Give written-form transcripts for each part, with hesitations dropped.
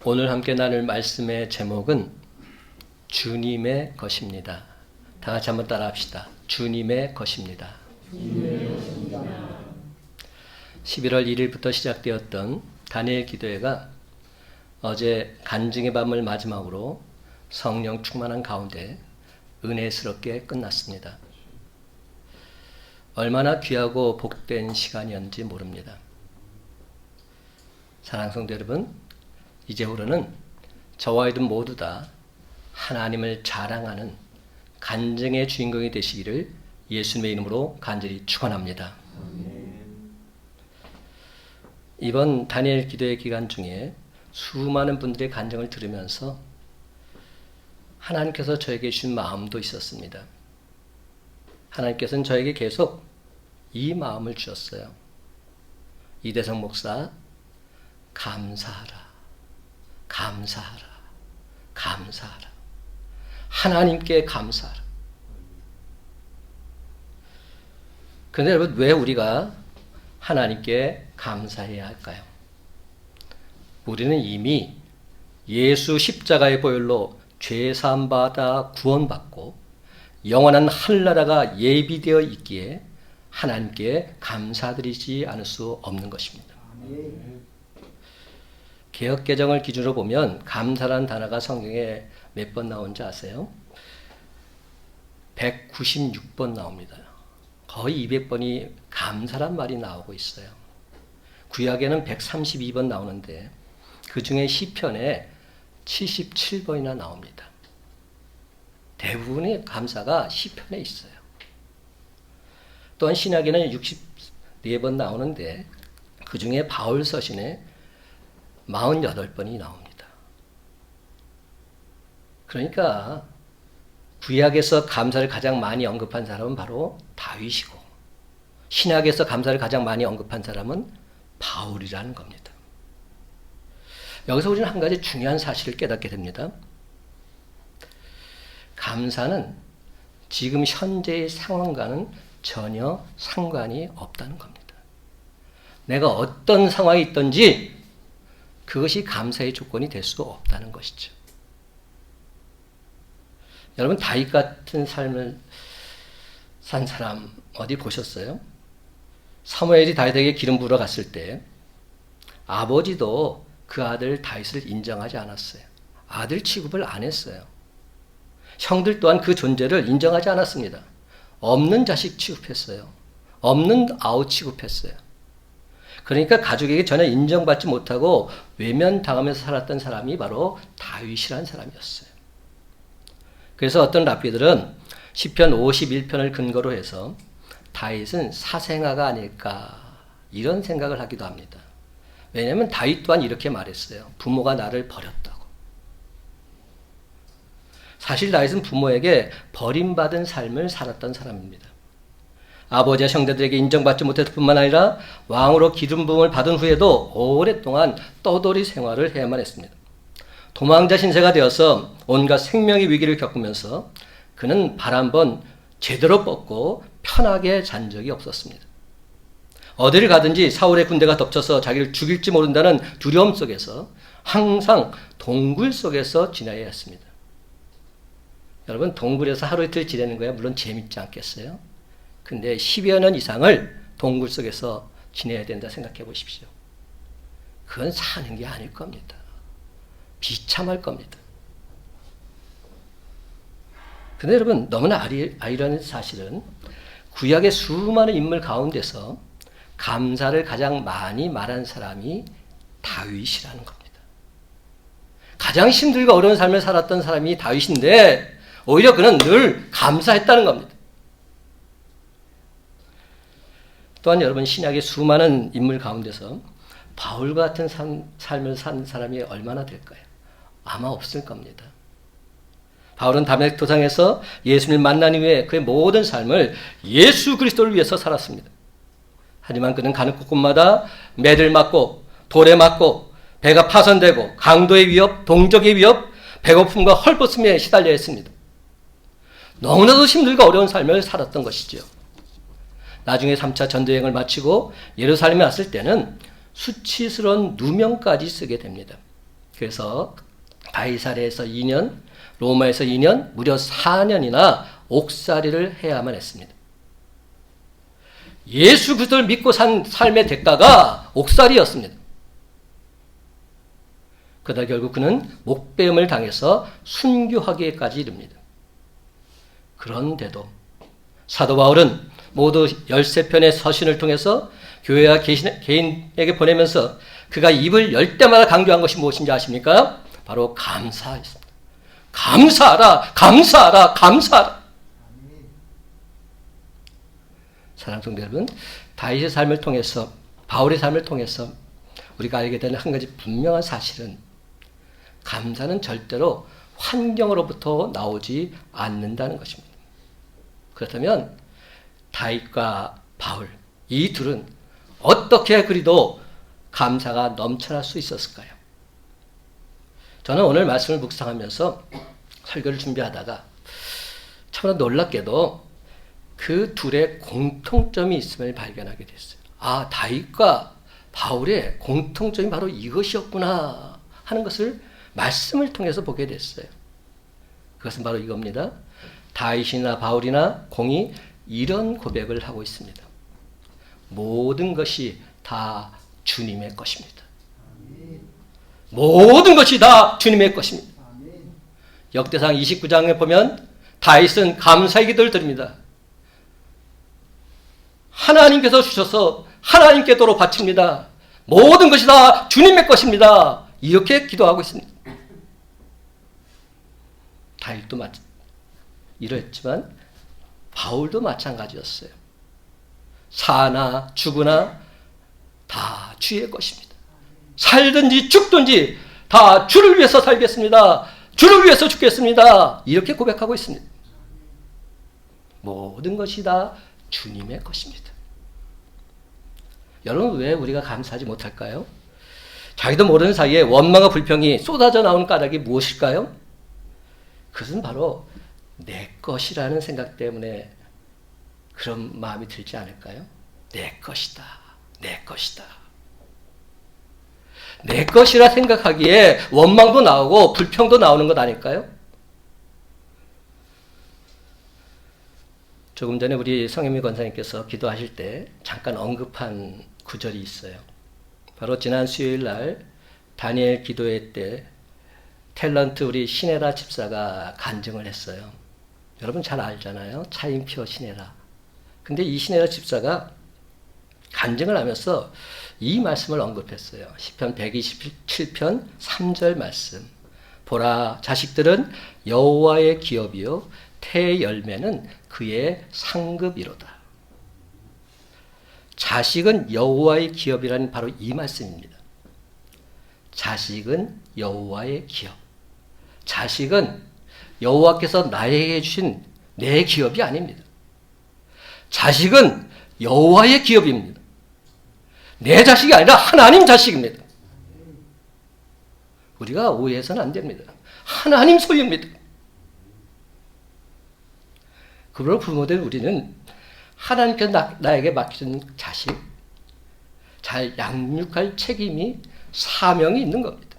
오늘 함께 나눌 말씀의 제목은 주님의 것입니다. 다 같이 한번 따라 합시다. 주님의 것입니다. 11월 1일부터 시작되었던 다니엘 기도회가 어제 간증의 밤을 마지막으로 성령 충만한 가운데 은혜스럽게 끝났습니다. 얼마나 귀하고 복된 시간이었는지 모릅니다. 사랑하는 성도 여러분, 이제후로는 저와 여러분 모두 다 하나님을 자랑하는 간증의 주인공이 되시기를 예수님의 이름으로 간절히 축원합니다. 이번 다니엘 기도회 기간 중에 수많은 분들의 간증을 들으면서 하나님께서 저에게 주신 마음도 있었습니다. 하나님께서는 저에게 계속 이 마음을 주셨어요. 이대성 목사, 감사하라. 감사하라. 감사하라. 하나님께 감사하라. 그런데 여러분, 왜 우리가 하나님께 감사해야 할까요? 우리는 이미 예수 십자가의 보혈로 죄사함 받아 구원받고 영원한 하늘나라가 예비되어 있기에 하나님께 감사드리지 않을 수 없는 것입니다. 개역개정을 기준으로 보면 감사라는 단어가 성경에 몇 번 나온지 아세요? 196번 나옵니다. 거의 200번이 감사란 말이 나오고 있어요. 구약에는 132번 나오는데 그 중에 시편에 77번이나 나옵니다. 대부분의 감사가 시편에 있어요. 또한 신약에는 64번 나오는데 그 중에 바울 서신에 48번이 나옵니다. 그러니까 구약에서 감사를 가장 많이 언급한 사람은 바로 다윗이고 신약에서 감사를 가장 많이 언급한 사람은 바울이라는 겁니다. 여기서 우리는 한 가지 중요한 사실을 깨닫게 됩니다. 감사는 지금 현재의 상황과는 전혀 상관이 없다는 겁니다. 내가 어떤 상황에 있든지 그것이 감사의 조건이 될 수 없다는 것이죠. 여러분, 다윗 같은 삶을 산 사람 어디 보셨어요? 사무엘이 다윗에게 기름 부으러 갔을 때 아버지도 그 아들 다윗을 인정하지 않았어요. 아들 취급을 안 했어요. 형들 또한 그 존재를 인정하지 않았습니다. 없는 자식 취급했어요. 없는 아우 취급했어요. 그러니까 가족에게 전혀 인정받지 못하고 외면당하면서 살았던 사람이 바로 다윗이라는 사람이었어요. 그래서 어떤 랍비들은 시편 51편을 근거로 해서 다윗은 사생아가 아닐까 이런 생각을 하기도 합니다. 왜냐하면 다윗 또한 이렇게 말했어요. 부모가 나를 버렸다고. 사실 다윗은 부모에게 버림받은 삶을 살았던 사람입니다. 아버지와 형제들에게 인정받지 못했을 뿐만 아니라 왕으로 기름 부음을 받은 후에도 오랫동안 떠돌이 생활을 해야만 했습니다. 도망자 신세가 되어서 온갖 생명의 위기를 겪으면서 그는 발 한 번 제대로 뻗고 편하게 잔 적이 없었습니다. 어디를 가든지 사울의 군대가 덮쳐서 자기를 죽일지 모른다는 두려움 속에서 항상 동굴 속에서 지내야 했습니다. 여러분, 동굴에서 하루 이틀 지내는 거야 물론 재밌지 않겠어요? 근데 10여 년 이상을 동굴 속에서 지내야 된다 생각해 보십시오. 그건 사는 게 아닐 겁니다. 비참할 겁니다. 근데 여러분, 너무나 아이러니한 사실은 구약의 수많은 인물 가운데서 감사를 가장 많이 말한 사람이 다윗이라는 겁니다. 가장 힘들고 어려운 삶을 살았던 사람이 다윗인데 오히려 그는 늘 감사했다는 겁니다. 또한 여러분, 신약의 수많은 인물 가운데서 바울 같은 삶을 산 사람이 얼마나 될까요? 아마 없을 겁니다. 바울은 다메섹 도상에서 예수님을 만난 이후에 그의 모든 삶을 예수 그리스도를 위해서 살았습니다. 하지만 그는 가는 곳곳마다 매를 맞고 돌에 맞고 배가 파손되고 강도의 위협, 동족의 위협, 배고픔과 헐벗음에 시달려야 했습니다. 너무나도 힘들고 어려운 삶을 살았던 것이죠. 나중에 3차 전도여행을 마치고 예루살렘에 왔을 때는 수치스러운 누명까지 쓰게 됩니다. 그래서 가이사랴에서 2년, 로마에서 2년, 무려 4년이나 옥살이를 해야만 했습니다. 예수 그리스도를 믿고 산 삶의 대가가 옥살이였습니다. 그러다 결국 그는 목배임을 당해서 순교하기까지 이릅니다. 그런데도 사도 바울은 모두 13편의 서신을 통해서 교회와 개인에게 보내면서 그가 입을 열 때마다 강조한 것이 무엇인지 아십니까? 바로 감사였습니다. 감사하라, 감사하라, 감사하라. 사랑하는 성도 여러분, 다윗의 삶을 통해서, 바울의 삶을 통해서 우리가 알게 되는 한 가지 분명한 사실은 감사는 절대로 환경으로부터 나오지 않는다는 것입니다. 그렇다면 다윗과 바울, 이 둘은 어떻게 그리도 감사가 넘쳐날 수 있었을까요? 저는 오늘 말씀을 묵상하면서 설교를 준비하다가 참으로 놀랍게도 그 둘의 공통점이 있음을 발견하게 됐어요. 아, 다윗과 바울의 공통점이 바로 이것이었구나 하는 것을 말씀을 통해서 보게 됐어요. 그것은 바로 이겁니다. 다윗이나 바울이나 공이 이런 고백을 하고 있습니다. 모든 것이 다 주님의 것입니다. 모든 것이 다 주님의 것입니다. 역대상 29장에 보면 다윗은 감사의 기도를 드립니다. 하나님께서 주셔서 하나님께 도로 바칩니다. 모든 것이 다 주님의 것입니다. 이렇게 기도하고 있습니다. 다윗도 이랬지만 바울도 마찬가지였어요. 사나 죽으나 다 주의 것입니다. 살든지 죽든지 다 주를 위해서 살겠습니다. 주를 위해서 죽겠습니다. 이렇게 고백하고 있습니다. 모든 것이 다 주님의 것입니다. 여러분, 왜 우리가 감사하지 못할까요? 자기도 모르는 사이에 원망과 불평이 쏟아져 나오는 까닭이 무엇일까요? 그것은 바로 내 것이라는 생각 때문에 그런 마음이 들지 않을까요? 내 것이다. 내 것이다. 내 것이라 생각하기에 원망도 나오고 불평도 나오는 것 아닐까요? 조금 전에 우리 성현미 권사님께서 기도하실 때 잠깐 언급한 구절이 있어요. 바로 지난 수요일 날 다니엘 기도회 때 탤런트 우리 시네라 집사가 간증을 했어요. 여러분 잘 알잖아요. 차인표 시네라. 근데 이 시네라 집사가 간증을 하면서 이 말씀을 언급했어요. 시편 127편 3절 말씀. 보라, 자식들은 여호와의 기업이요 태 열매는 그의 상급이로다. 자식은 여호와의 기업이라는 바로 이 말씀입니다. 자식은 여호와의 기업. 자식은 여호와께서 나에게 주신 내 기업이 아닙니다. 자식은 여호와의 기업입니다. 내 자식이 아니라 하나님 자식입니다. 우리가 오해해서는 안 됩니다. 하나님 소유입니다. 그러므로 부모된 우리는 하나님께서 나에게 맡겨준 자식, 잘 양육할 책임이 사명이 있는 겁니다.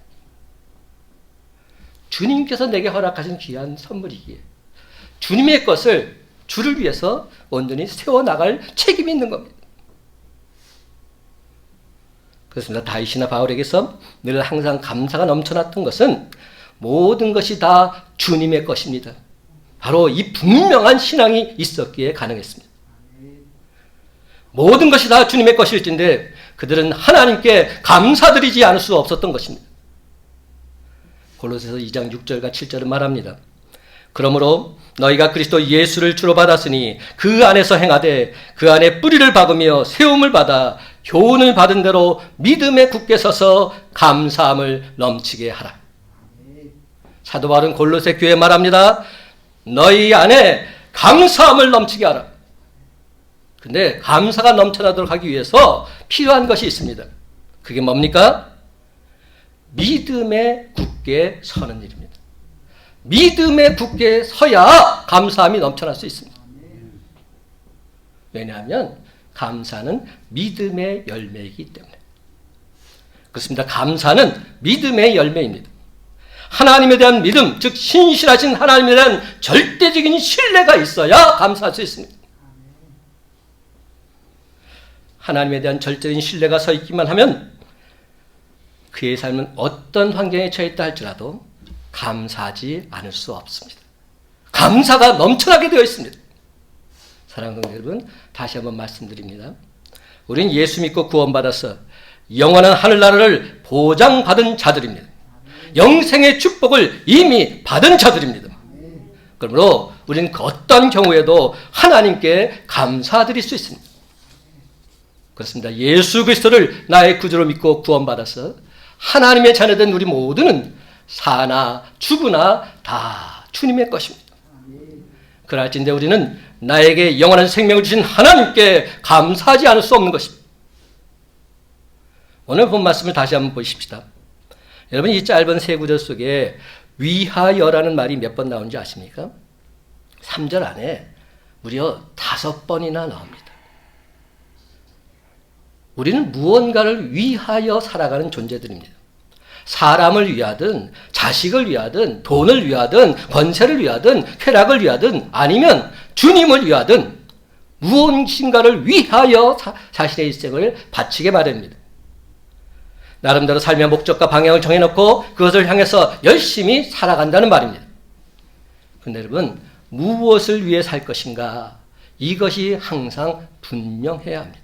주님께서 내게 허락하신 귀한 선물이기에 주님의 것을 주를 위해서 온전히 세워나갈 책임이 있는 겁니다. 그렇습니다. 다윗이나 바울에게서 늘 항상 감사가 넘쳐났던 것은 모든 것이 다 주님의 것입니다. 바로 이 분명한 신앙이 있었기에 가능했습니다. 모든 것이 다 주님의 것일진데 그들은 하나님께 감사드리지 않을 수 없었던 것입니다. 골로새서 2장 6절과 7절은 말합니다. 그러므로 너희가 그리스도 예수를 주로 받았으니 그 안에서 행하되 그 안에 뿌리를 박으며 세움을 받아 교훈을 받은 대로 믿음에 굳게 서서 감사함을 넘치게 하라. 사도 바울은 골로새 교회에 말합니다. 너희 안에 감사함을 넘치게 하라. 근데 감사가 넘쳐나도록 하기 위해서 필요한 것이 있습니다. 그게 뭡니까? 믿음에 굳게 서는 일입니다. 믿음에 굳게 서야 감사함이 넘쳐날 수 있습니다. 왜냐하면 감사는 믿음의 열매이기 때문에. 그렇습니다. 감사는 믿음의 열매입니다. 하나님에 대한 믿음, 즉 신실하신 하나님에 대한 절대적인 신뢰가 있어야 감사할 수 있습니다. 하나님에 대한 절대적인 신뢰가 서 있기만 하면 그의 삶은 어떤 환경에 처했다 할지라도 감사하지 않을 수 없습니다. 감사가 넘쳐나게 되어 있습니다. 사랑하는 여러분, 다시 한번 말씀드립니다. 우리는 예수 믿고 구원받아서 영원한 하늘나라를 보장받은 자들입니다. 영생의 축복을 이미 받은 자들입니다. 그러므로 우리는 그 어떤 경우에도 하나님께 감사드릴 수 있습니다. 그렇습니다. 예수 그리스도를 나의 구주로 믿고 구원받아서 하나님의 자녀된 우리 모두는 사나 죽으나 다 주님의 것입니다. 그럴진데 우리는 나에게 영원한 생명을 주신 하나님께 감사하지 않을 수 없는 것입니다. 오늘 본 말씀을 다시 한번 보십시다. 여러분, 이 짧은 세 구절 속에 위하여라는 말이 몇 번 나오는지 아십니까? 3절 안에 무려 5번이나 나옵니다. 우리는 무언가를 위하여 살아가는 존재들입니다. 사람을 위하든 자식을 위하든 돈을 위하든 권세를 위하든 쾌락을 위하든 아니면 주님을 위하든 무엇인가를 위하여 자신의 일생을 바치게 마련입니다. 나름대로 삶의 목적과 방향을 정해놓고 그것을 향해서 열심히 살아간다는 말입니다. 그런데 여러분, 무엇을 위해 살 것인가? 이것이 항상 분명해야 합니다.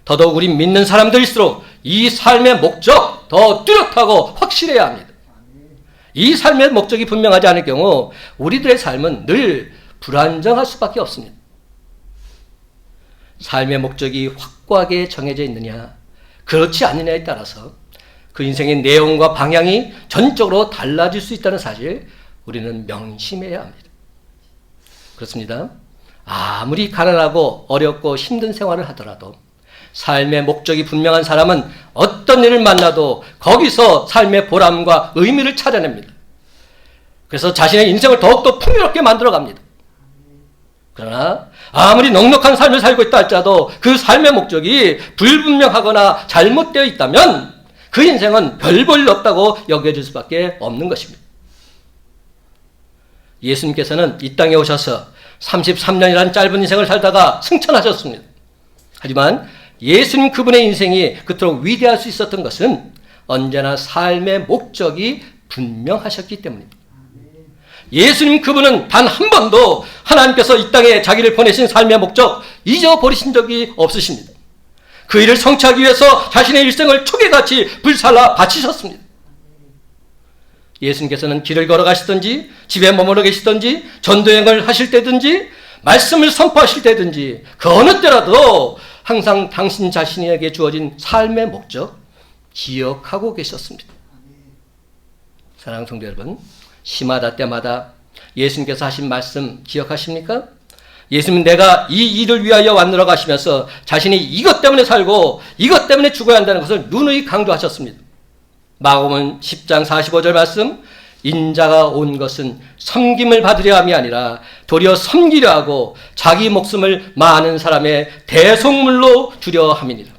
더더욱 우리 믿는 사람들일수록 이 삶의 목적 더 뚜렷하고 확실해야 합니다. 이 삶의 목적이 분명하지 않을 경우 우리들의 삶은 늘 불안정할 수밖에 없습니다. 삶의 목적이 확고하게 정해져 있느냐, 그렇지 않느냐에 따라서 그 인생의 내용과 방향이 전적으로 달라질 수 있다는 사실 우리는 명심해야 합니다. 그렇습니다. 아무리 가난하고 어렵고 힘든 생활을 하더라도 삶의 목적이 분명한 사람은 어떤 일을 만나도 거기서 삶의 보람과 의미를 찾아냅니다. 그래서 자신의 인생을 더욱더 풍요롭게 만들어갑니다. 그러나 아무리 넉넉한 삶을 살고 있다 할지라도 그 삶의 목적이 불분명하거나 잘못되어 있다면 그 인생은 별 볼 일 없다고 여겨질 수밖에 없는 것입니다. 예수님께서는 이 땅에 오셔서 33년이라는 짧은 인생을 살다가 승천하셨습니다. 하지만 예수님 그분의 인생이 그토록 위대할 수 있었던 것은 언제나 삶의 목적이 분명하셨기 때문입니다. 예수님 그분은 단 한 번도 하나님께서 이 땅에 자기를 보내신 삶의 목적 잊어버리신 적이 없으십니다. 그 일을 성취하기 위해서 자신의 일생을 초계같이 불살라 바치셨습니다. 예수님께서는 길을 걸어가시든지 집에 머물러 계시든지 전도여행을 하실 때든지 말씀을 선포하실 때든지 그 어느 때라도 항상 당신 자신에게 주어진 삶의 목적 기억하고 계셨습니다. 사랑하는 성도 여러분, 시마다 때마다 예수님께서 하신 말씀 기억하십니까? 예수님은 내가 이 일을 위하여 왔노라 가시면서 자신이 이것 때문에 살고 이것 때문에 죽어야 한다는 것을 누누이 강조하셨습니다. 마가복음 10장 45절 말씀, 인자가 온 것은 섬김을 받으려 함이 아니라 도리어 섬기려 하고 자기 목숨을 많은 사람의 대속물로 주려 함이니라.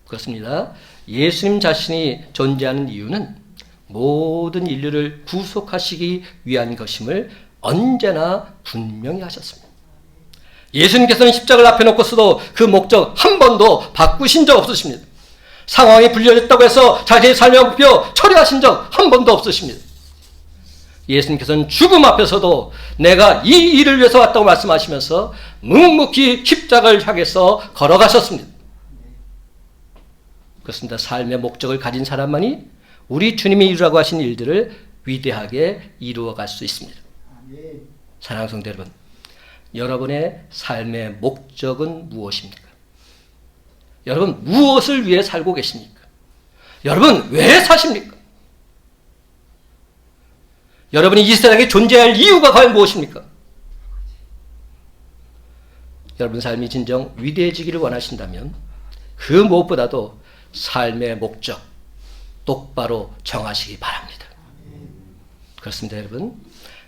그렇습니다. 예수님 자신이 존재하는 이유는 모든 인류를 구속하시기 위한 것임을 언제나 분명히 하셨습니다. 예수님께서는 십자가를 앞에 놓고서도 그 목적 한 번도 바꾸신 적 없으십니다. 상황이 불려졌다고 해서 자신의 삶의 목표 처리하신 적 한 번도 없으십니다. 예수님께서는 죽음 앞에서도 내가 이 일을 위해서 왔다고 말씀하시면서 묵묵히 십자가를 향해서 걸어가셨습니다. 그렇습니다. 삶의 목적을 가진 사람만이 우리 주님이 이루라고 하신 일들을 위대하게 이루어갈 수 있습니다. 사랑하는 성도 여러분, 여러분의 삶의 목적은 무엇입니까? 여러분 무엇을 위해 살고 계십니까? 여러분 왜 사십니까? 여러분이 이 세상에 존재할 이유가 과연 무엇입니까? 여러분 삶이 진정 위대해지기를 원하신다면 그 무엇보다도 삶의 목적 똑바로 정하시기 바랍니다. 그렇습니다, 여러분.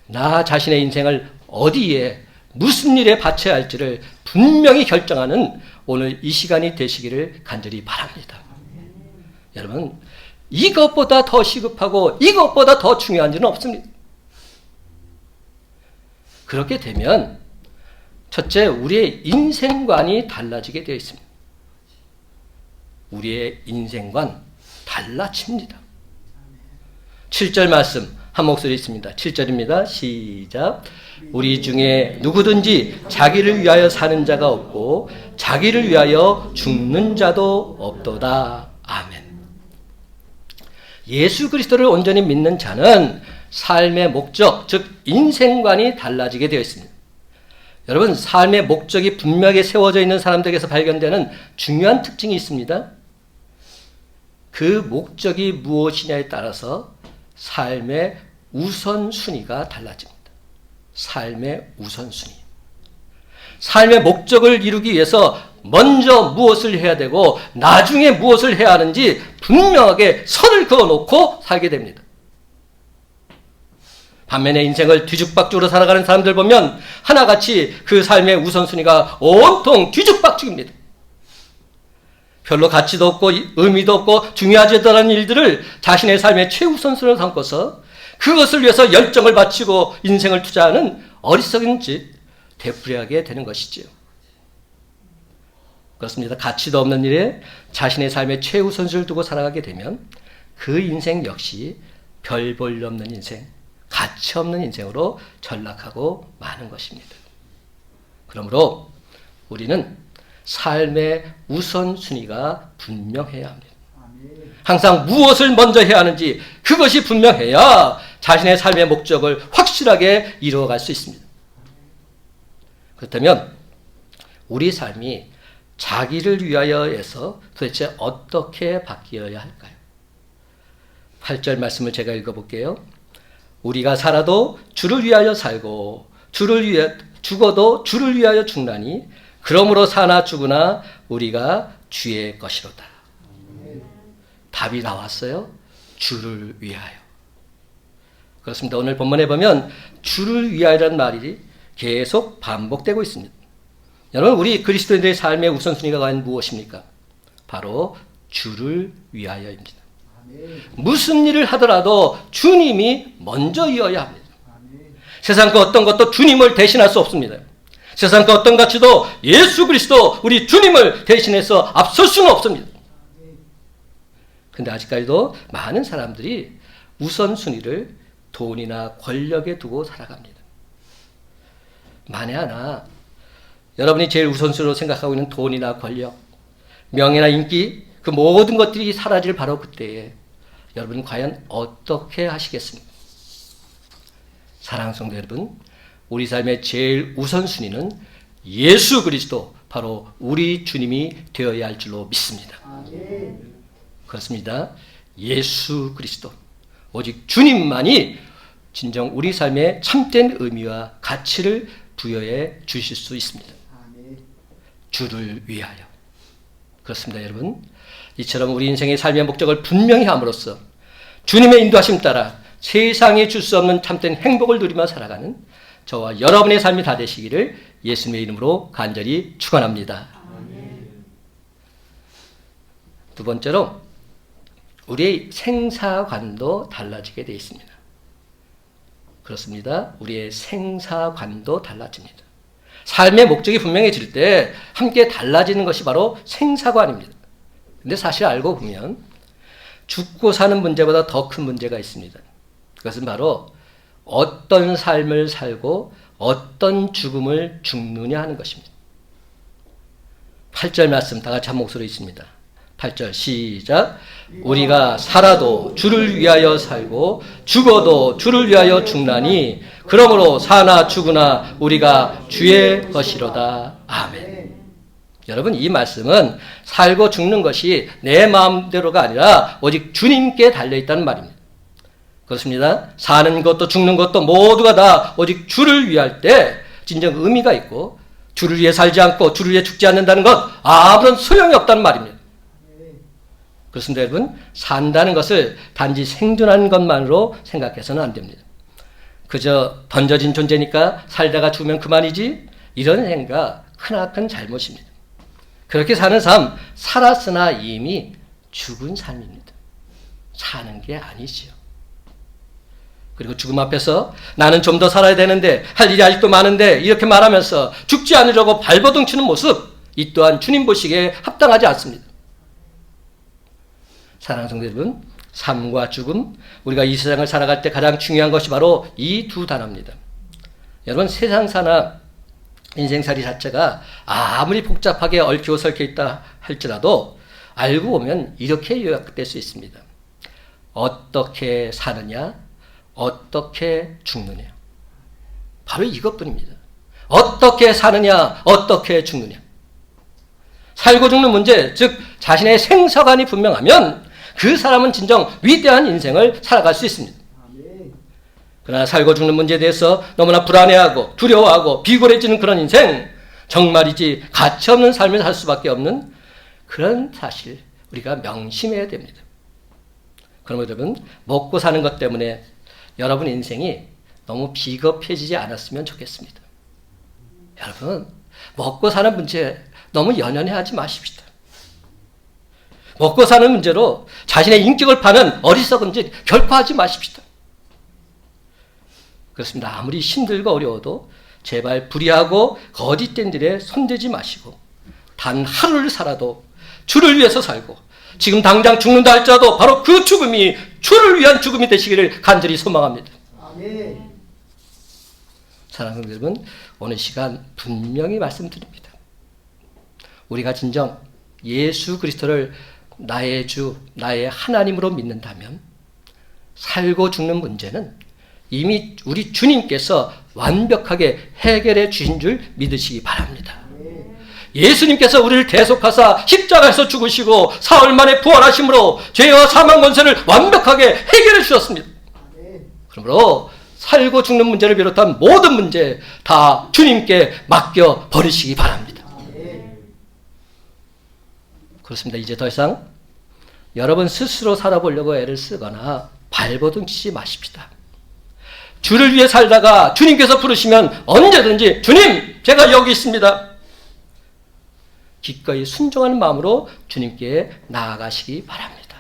나 자신의 인생을 어디에 무슨 일에 바쳐야 할지를 분명히 결정하는 오늘 이 시간이 되시기를 간절히 바랍니다. 여러분, 이것보다 더 시급하고 이것보다 더 중요한 일은 없습니다. 그렇게 되면 첫째, 우리의 인생관이 달라지게 되어 있습니다. 우리의 인생관 달라집니다. 7절 말씀 한 목소리 있습니다. 7절입니다. 시작. 우리 중에 누구든지 자기를 위하여 사는 자가 없고 자기를 위하여 죽는 자도 없도다. 아멘. 예수 그리스도를 온전히 믿는 자는 삶의 목적, 즉 인생관이 달라지게 되어 있습니다. 여러분, 삶의 목적이 분명하게 세워져 있는 사람들에게서 발견되는 중요한 특징이 있습니다. 그 목적이 무엇이냐에 따라서 삶의 우선순위가 달라집니다. 삶의 우선순위. 삶의 목적을 이루기 위해서 먼저 무엇을 해야 되고 나중에 무엇을 해야 하는지 분명하게 선을 그어놓고 살게 됩니다. 반면에 인생을 뒤죽박죽으로 살아가는 사람들 보면 하나같이 그 삶의 우선순위가 온통 뒤죽박죽입니다. 별로 가치도 없고 의미도 없고 중요하지도 않은 일들을 자신의 삶의 최우선순위로 삼고서 그것을 위해서 열정을 바치고 인생을 투자하는 어리석은 짓, 되풀이하게 되는 것이지요. 그렇습니다. 가치도 없는 일에 자신의 삶의 최우선순위를 두고 살아가게 되면 그 인생 역시 별 볼 일 없는 인생, 가치 없는 인생으로 전락하고 마는 것입니다. 그러므로 우리는 삶의 우선순위가 분명해야 합니다. 항상 무엇을 먼저 해야 하는지 그것이 분명해야 자신의 삶의 목적을 확실하게 이루어갈 수 있습니다. 그렇다면 우리 삶이 자기를 위하여에서 도대체 어떻게 바뀌어야 할까요? 8절 말씀을 제가 읽어볼게요. 우리가 살아도 주를 위하여 살고 죽어도 주를 위하여 죽나니 그러므로 사나 죽으나 우리가 주의 것이로다. 답이 나왔어요. 주를 위하여. 그렇습니다. 오늘 본문에 보면 주를 위하여라는 말이 계속 반복되고 있습니다. 여러분, 우리 그리스도인들의 삶의 우선순위가 과연 무엇입니까? 바로 주를 위하여입니다. 무슨 일을 하더라도 주님이 먼저 이어야 합니다. 세상 그 어떤 것도 주님을 대신할 수 없습니다. 세상 그 어떤 가치도 예수 그리스도 우리 주님을 대신해서 앞설 수는 없습니다. 그런데 아직까지도 많은 사람들이 우선순위를 돈이나 권력에 두고 살아갑니다. 만에 하나 여러분이 제일 우선순위로 생각하고 있는 돈이나 권력, 명예나 인기, 그 모든 것들이 사라질 바로 그때에 여러분 과연 어떻게 하시겠습니까? 사랑하는 성도 여러분, 우리 삶의 제일 우선순위는 예수 그리스도, 바로 우리 주님이 되어야 할 줄로 믿습니다. 그렇습니다. 예수 그리스도, 오직 주님만이 진정 우리 삶에 참된 의미와 가치를 부여해 주실 수 있습니다. 주를 위하여. 그렇습니다, 여러분. 이처럼 우리 인생의 삶의 목적을 분명히 함으로써 주님의 인도하심 따라 세상에 줄 수 없는 참된 행복을 누리며 살아가는 저와 여러분의 삶이 다 되시기를 예수님의 이름으로 간절히 축원합니다. 두 번째로 우리의 생사관도 달라지게 되어 있습니다. 그렇습니다. 우리의 생사관도 달라집니다. 삶의 목적이 분명해질 때 함께 달라지는 것이 바로 생사관입니다. 근데 사실 알고 보면 죽고 사는 문제보다 더 큰 문제가 있습니다. 그것은 바로 어떤 삶을 살고 어떤 죽음을 죽느냐 하는 것입니다. 8절 말씀 다 같이 한 목소리 있습니다. 8절 시작. 우리가 살아도 주를 위하여 살고 죽어도 주를 위하여 죽나니 그러므로 사나 죽으나 우리가 주의 것이로다. 아멘. 여러분, 이 말씀은 살고 죽는 것이 내 마음대로가 아니라 오직 주님께 달려있다는 말입니다. 그렇습니다. 사는 것도 죽는 것도 모두가 다 오직 주를 위할 때 진정 의미가 있고, 주를 위해 살지 않고 주를 위해 죽지 않는다는 것 아무런 소용이 없다는 말입니다. 그렇습니다, 여러분. 산다는 것을 단지 생존하는 것만으로 생각해서는 안 됩니다. 그저 던져진 존재니까 살다가 죽으면 그만이지, 이런 생각 크나큰 잘못입니다. 그렇게 사는 삶, 살았으나 이미 죽은 삶입니다. 사는 게 아니지요. 그리고 죽음 앞에서 나는 좀 더 살아야 되는데 할 일이 아직도 많은데 이렇게 말하면서 죽지 않으려고 발버둥 치는 모습, 이 또한 주님 보시기에 합당하지 않습니다. 사랑하는 성도 여러분, 삶과 죽음, 우리가 이 세상을 살아갈 때 가장 중요한 것이 바로 이 두 단어입니다. 여러분, 세상사나 인생살이 자체가 아무리 복잡하게 얽히고 설켜 있다 할지라도 알고 보면 이렇게 요약될 수 있습니다. 어떻게 사느냐, 어떻게 죽느냐. 바로 이것뿐입니다. 어떻게 사느냐, 어떻게 죽느냐. 살고 죽는 문제, 즉 자신의 생사관이 분명하면 그 사람은 진정 위대한 인생을 살아갈 수 있습니다. 그러나 살고 죽는 문제에 대해서 너무나 불안해하고 두려워하고 비굴해지는 그런 인생, 정말이지 가치없는 삶을 살 수밖에 없는 그런 사실, 우리가 명심해야 됩니다. 그럼 여러분, 먹고 사는 것 때문에 여러분 인생이 너무 비겁해지지 않았으면 좋겠습니다. 여러분, 먹고 사는 문제에 너무 연연해하지 마십시다. 먹고 사는 문제로 자신의 인격을 파는 어리석은 짓 결코 하지 마십시다. 그렇습니다. 아무리 힘들고 어려워도 제발 불의하고 거짓된 일에 손대지 마시고 단 하루를 살아도 주를 위해서 살고 지금 당장 죽는다 할지라도 바로 그 죽음이 주를 위한 죽음이 되시기를 간절히 소망합니다. 아멘. 사랑하는 여러분, 오늘 시간 분명히 말씀드립니다. 우리가 진정 예수 그리스도를 나의 주, 나의 하나님으로 믿는다면 살고 죽는 문제는 이미 우리 주님께서 완벽하게 해결해 주신 줄 믿으시기 바랍니다. 예수님께서 우리를 대속하사 십자가에서 죽으시고 사흘 만에 부활하심으로 죄와 사망 권세를 완벽하게 해결해 주셨습니다. 그러므로 살고 죽는 문제를 비롯한 모든 문제 다 주님께 맡겨 버리시기 바랍니다. 그렇습니다. 이제 더 이상 여러분 스스로 살아보려고 애를 쓰거나 발버둥 치지 마십시다. 주를 위해 살다가 주님께서 부르시면 언제든지 주님, 제가 여기 있습니다. 기꺼이 순종하는 마음으로 주님께 나아가시기 바랍니다.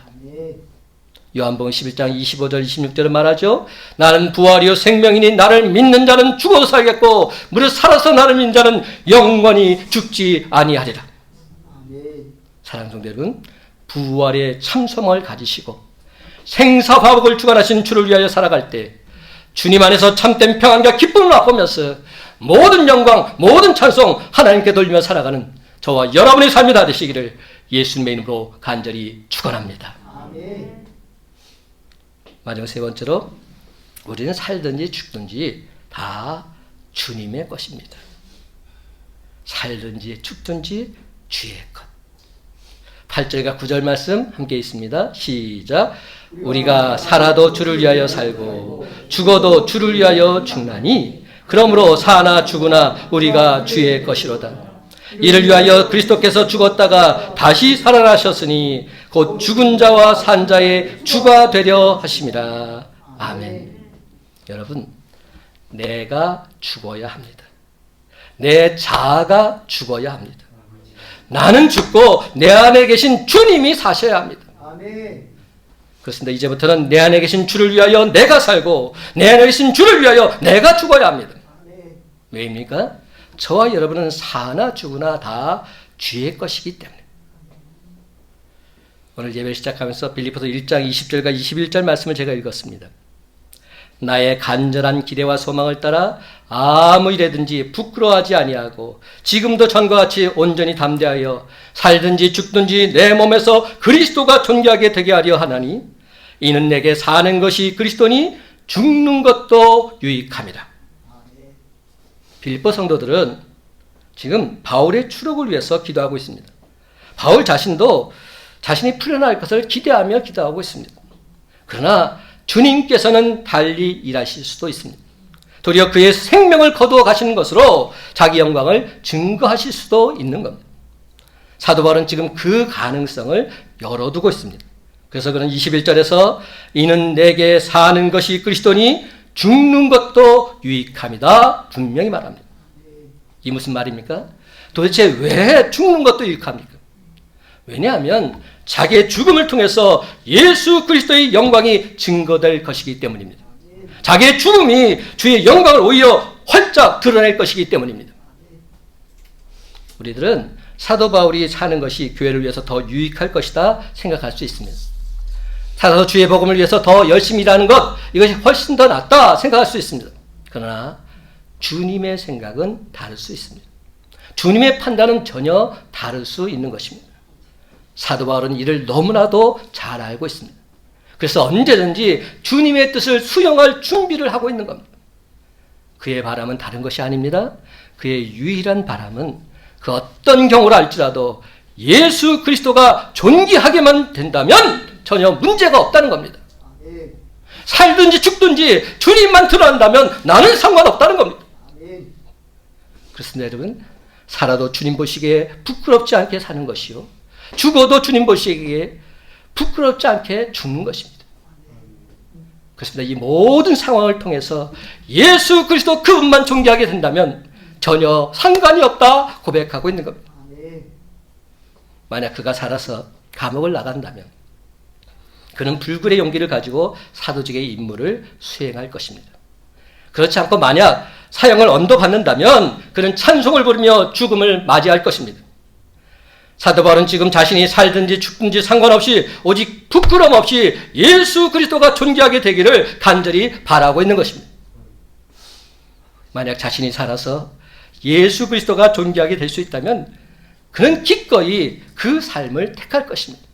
요한복음 11장 25절 26절을 말하죠. 나는 부활이요 생명이니 나를 믿는 자는 죽어도 살겠고 무릇 살아서 나를 믿는 자는 영원히 죽지 아니하리라. 사랑하는 성도 여러분, 부활의 참소망을 가지시고 생사화복을 주관하신 주를 위하여 살아갈 때 주님 안에서 참된 평안과 기쁨을 맛보면서 모든 영광, 모든 찬송 하나님께 돌리며 살아가는 저와 여러분의 삶이 다 되시기를 예수님의 이름으로 간절히 축원합니다. 아멘. 마지막 세 번째로 우리는 살든지 죽든지 다 주님의 것입니다. 살든지 죽든지 주의 것. 8절과 9절 말씀 함께 있습니다. 시작. 우리가 살아도 주를 위하여 살고 죽어도 주를 위하여 죽나니 그러므로 사나 죽으나 우리가 주의 것이로다. 이를 위하여 그리스도께서 죽었다가 다시 살아나셨으니 곧 죽은 자와 산 자의 주가 되려 하심이라. 아멘. 여러분, 내가 죽어야 합니다. 내 자아가 죽어야 합니다. 나는 죽고 내 안에 계신 주님이 사셔야 합니다. 아멘. 그렇습니다. 이제부터는 내 안에 계신 주를 위하여 내가 살고 내 안에 계신 주를 위하여 내가 죽어야 합니다. 아멘. 왜입니까? 저와 여러분은 사나 죽으나 다 주의 것이기 때문에. 오늘 예배 시작하면서 빌립보서 1장 20절과 21절 말씀을 제가 읽었습니다. 나의 간절한 기대와 소망을 따라 아무 일에든지 부끄러워하지 아니하고 지금도 전과 같이 온전히 담대하여 살든지 죽든지 내 몸에서 그리스도가 존귀하게 되게 하려 하나니 이는 내게 사는 것이 그리스도니 죽는 것도 유익함이라. 빌립보 성도들은 지금 바울의 추록을 위해서 기도하고 있습니다. 바울 자신도 자신이 풀려날 것을 기대하며 기도하고 있습니다. 그러나 주님께서는 달리 일하실 수도 있습니다. 도리어 그의 생명을 거두어 가시는 것으로 자기 영광을 증거하실 수도 있는 겁니다. 사도 바울은 지금 그 가능성을 열어두고 있습니다. 그래서 그는 21절에서 이는 내게 사는 것이 그리스도니 죽는 것도 유익함이다 분명히 말합니다. 이 무슨 말입니까? 도대체 왜 죽는 것도 유익합니까? 왜냐하면 자기의 죽음을 통해서 예수 그리스도의 영광이 증거될 것이기 때문입니다. 자기의 죽음이 주의 영광을 오히려 활짝 드러낼 것이기 때문입니다. 우리들은 사도 바울이 사는 것이 교회를 위해서 더 유익할 것이다 생각할 수 있습니다. 살아서 주의 복음을 위해서 더 열심히 일하는 것, 이것이 훨씬 더 낫다 생각할 수 있습니다. 그러나 주님의 생각은 다를 수 있습니다. 주님의 판단은 전혀 다를 수 있는 것입니다. 사도 바울은 이를 너무나도 잘 알고 있습니다. 그래서 언제든지 주님의 뜻을 수용할 준비를 하고 있는 겁니다. 그의 바람은 다른 것이 아닙니다. 그의 유일한 바람은 그 어떤 경우를 알지라도 예수 그리스도가 존귀하게만 된다면 전혀 문제가 없다는 겁니다. 살든지 죽든지 주님만 드러난다면 나는 상관없다는 겁니다. 그렇습니다, 여러분. 살아도 주님 보시기에 부끄럽지 않게 사는 것이요, 죽어도 주님 보시기에 부끄럽지 않게 죽는 것입니다. 그렇습니다. 이 모든 상황을 통해서 예수 그리스도 그분만 존귀하게 된다면 전혀 상관이 없다 고백하고 있는 겁니다. 만약 그가 살아서 감옥을 나간다면 그는 불굴의 용기를 가지고 사도직의 임무를 수행할 것입니다. 그렇지 않고 만약 사형을 언도받는다면 그는 찬송을 부르며 죽음을 맞이할 것입니다. 사도 바울은 지금 자신이 살든지 죽든지 상관없이 오직 부끄럼 없이 예수 그리스도가 존귀하게 되기를 간절히 바라고 있는 것입니다. 만약 자신이 살아서 예수 그리스도가 존귀하게 될 수 있다면 그는 기꺼이 그 삶을 택할 것입니다.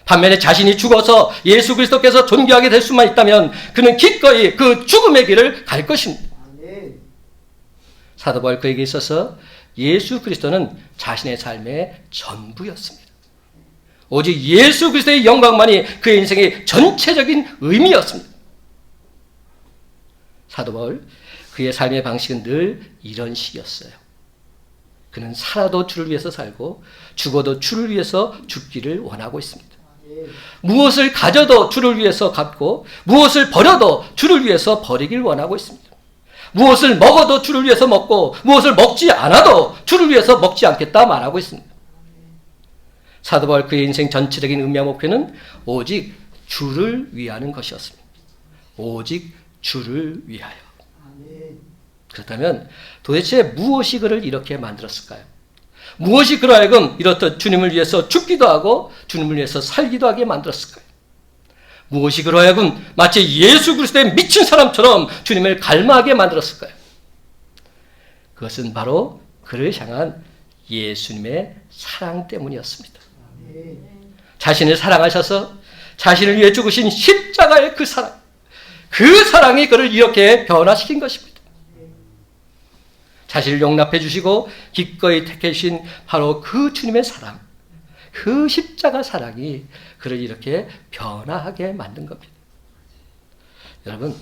반면에 자신이 죽어서 예수 그리스도께서 존귀하게 될 수만 있다면 그는 기꺼이 그 죽음의 길을 갈 것입니다. 사도 바울 그에게 있어서 예수 그리스도는 자신의 삶의 전부였습니다. 오직 예수 그리스도의 영광만이 그의 인생의 전체적인 의미였습니다. 사도 바울 그의 삶의 방식은 늘 이런 식이었어요. 그는 살아도 주를 위해서 살고 죽어도 주를 위해서 죽기를 원하고 있습니다. 무엇을 가져도 주를 위해서 갖고 무엇을 버려도 주를 위해서 버리길 원하고 있습니다. 무엇을 먹어도 주를 위해서 먹고 무엇을 먹지 않아도 주를 위해서 먹지 않겠다 말하고 있습니다. 사도 바울 그의 인생 전체적인 의미와 목표는 오직 주를 위하는 것이었습니다. 오직 주를 위하여. 그렇다면 도대체 무엇이 그를 이렇게 만들었을까요? 무엇이 그로 하여금 이렇듯 주님을 위해서 죽기도 하고 주님을 위해서 살기도 하게 만들었을까요? 무엇이 그로 하여금 마치 예수 그리스도에 미친 사람처럼 주님을 갈망하게 만들었을까요? 그것은 바로 그를 향한 예수님의 사랑 때문이었습니다. 자신을 사랑하셔서 자신을 위해 죽으신 십자가의 그 사랑, 그 사랑이 그를 이렇게 변화시킨 것입니다. 자신을 용납해 주시고 기꺼이 택해 주신 바로 그 주님의 사랑, 그 십자가 사랑이 그를 이렇게 변화하게 만든 겁니다. 여러분,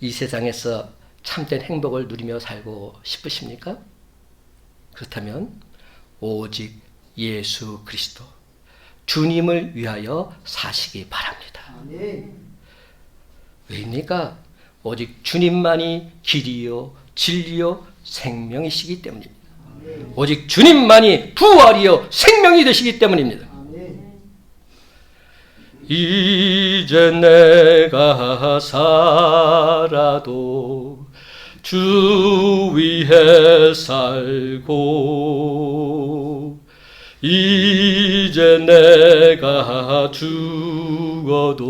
이 세상에서 참된 행복을 누리며 살고 싶으십니까? 그렇다면 오직 예수 그리스도, 주님을 위하여 사시기 바랍니다. 왜입니까? 오직 주님만이 길이요 진리요 생명이시기 때문입니다. 오직 주님만이 부활이요 생명이 되시기 때문입니다. 이제 내가 살아도 주 위에 살고 이제 내가 죽어도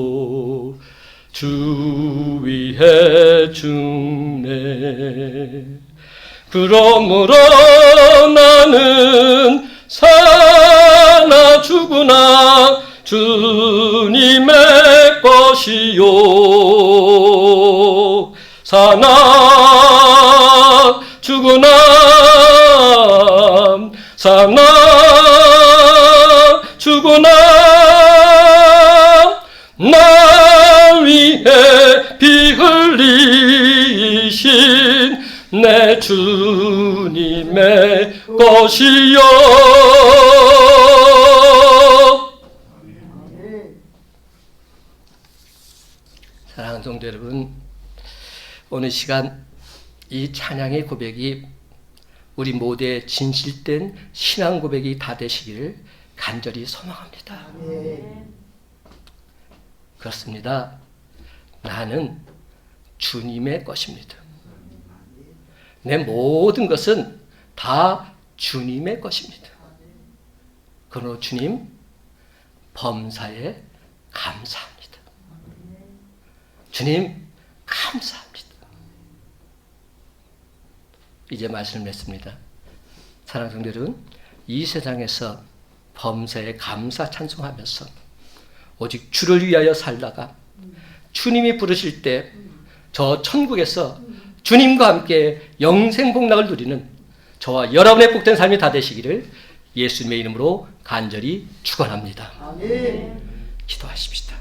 주 위에 죽네. 그러므로 나는 사나 죽으나 주님의 것이요 사나 죽으나 사나 죽으나 나 위해 피 흘리신 내 주님의 것이요. 사랑하는 성도 여러분, 오늘 시간 이 찬양의 고백이 우리 모두의 진실된 신앙 고백이 다 되시기를 간절히 소망합니다. 그렇습니다. 나는 주님의 것입니다. 내 모든 것은 다 주님의 것입니다. 그러므로 주님 범사에 감사합니다. 주님 감사합니다. 이제 말씀을 맺습니다. 사랑하는 성도 여러분, 이 세상에서 범사에 감사 찬송하면서 오직 주를 위하여 살다가 주님이 부르실 때 저 천국에서 주님과 함께 영생 복락을 누리는 저와 여러분의 복된 삶이 다 되시기를 예수님의 이름으로 간절히 축원합니다. 기도하십시다.